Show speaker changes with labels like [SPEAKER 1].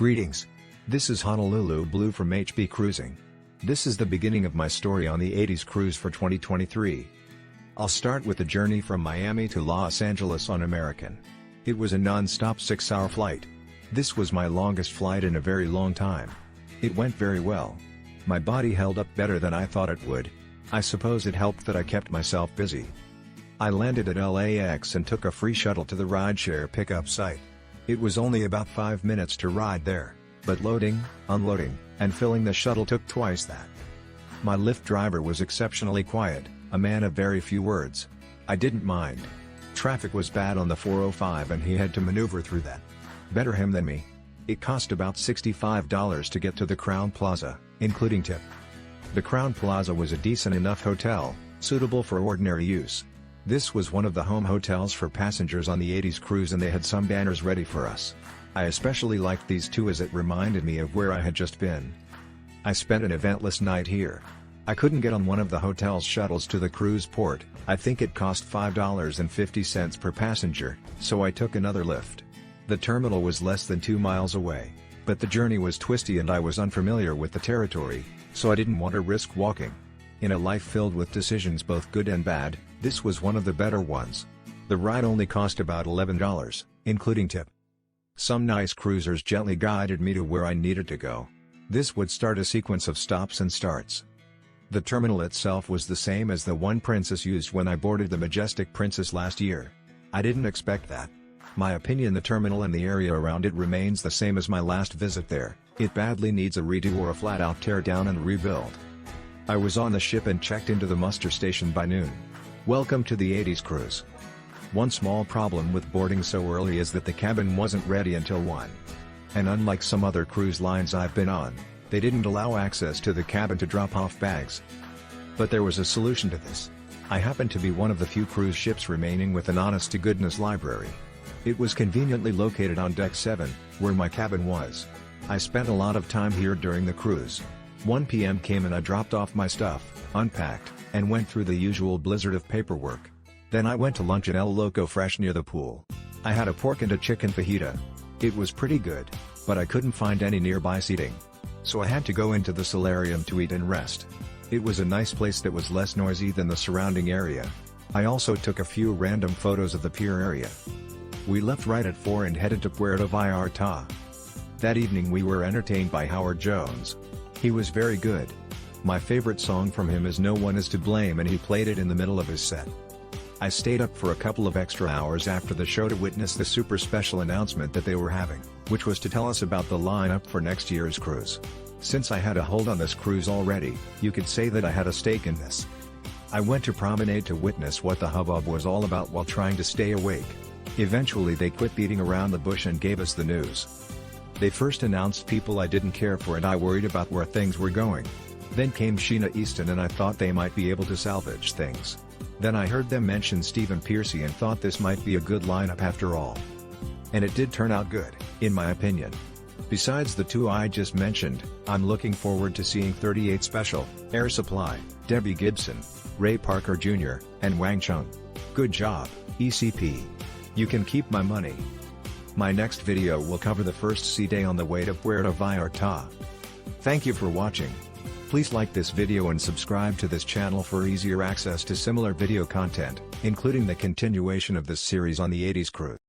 [SPEAKER 1] Greetings. This is Honolulu Blue from HB Cruising. This is the beginning of my story on the 80s cruise for 2023. I'll start with the journey from Miami to Los Angeles on American. It was a non-stop 6-hour flight. This was my longest flight in a very long time. It went very well. My body held up better than I thought it would. I suppose it helped that I kept myself busy. I landed at LAX and took a free shuttle to the rideshare pickup site. It was only about 5 minutes to ride there, but loading, unloading, and filling the shuttle took twice that. My Lyft driver was exceptionally quiet, a man of very few words. I didn't mind. Traffic was bad on the 405 and he had to maneuver through that. Better him than me. It cost about $65 to get to the Crowne Plaza, including tip. The Crowne Plaza was a decent enough hotel, suitable for ordinary use. This was one of the home hotels for passengers on the 80s cruise and they had some banners ready for us. I especially liked these two as it reminded me of where I had just been. I spent an eventless night here. I couldn't get on one of the hotel's shuttles to the cruise port. I think it cost $5.50 per passenger, so I took another lift. The terminal was less than 2 miles away, but the journey was twisty and I was unfamiliar with the territory, so I didn't want to risk walking. In a life filled with decisions both good and bad, this was one of the better ones. The ride only cost about $11, including tip. Some nice cruisers gently guided me to where I needed to go. This would start a sequence of stops and starts. The terminal itself was the same as the one Princess used when I boarded the Majestic Princess last year. I didn't expect that. My opinion, the terminal and the area around it remains the same as my last visit there. It badly needs a redo or a flat-out tear down and rebuild. I was on the ship and checked into the muster station by noon. Welcome to the 80s cruise. One small problem with boarding so early is that the cabin wasn't ready until 1. And unlike some other cruise lines I've been on, they didn't allow access to the cabin to drop off bags. But there was a solution to this. I happened to be one of the few cruise ships remaining with an honest-to-goodness library. It was conveniently located on Deck 7, where my cabin was. I spent a lot of time here during the cruise. 1 p.m. came and I dropped off my stuff, unpacked, and went through the usual blizzard of paperwork. Then I went to lunch at El Loco Fresh near the pool. I had a pork and a chicken fajita. It was pretty good, but I couldn't find any nearby seating. So I had to go into the solarium to eat and rest. It was a nice place that was less noisy than the surrounding area. I also took a few random photos of the pier area. We left right at 4 and headed to Puerto Vallarta. That evening we were entertained by Howard Jones. He was very good. My favorite song from him is No One Is to Blame and he played it in the middle of his set. I stayed up for a couple of extra hours after the show to witness the super special announcement that they were having, which was to tell us about the lineup for next year's cruise. Since I had a hold on this cruise already, you could say that I had a stake in this. I went to Promenade to witness what the hubbub was all about while trying to stay awake. Eventually they quit beating around the bush and gave us the news. They first announced people I didn't care for and I worried about where things were going. Then came Sheena Easton and I thought they might be able to salvage things. Then I heard them mention Stephen Pearcy and thought this might be a good lineup after all. And it did turn out good, in my opinion. Besides the two I just mentioned, I'm looking forward to seeing 38 Special, Air Supply, Debbie Gibson, Ray Parker Jr., and Wang Chung. Good job, ECP. You can keep my money. My next video will cover the first sea day on the way to Puerto Vallarta. Thank you for watching. Please like this video and subscribe to this channel for easier access to similar video content, including the continuation of this series on the 80s cruise.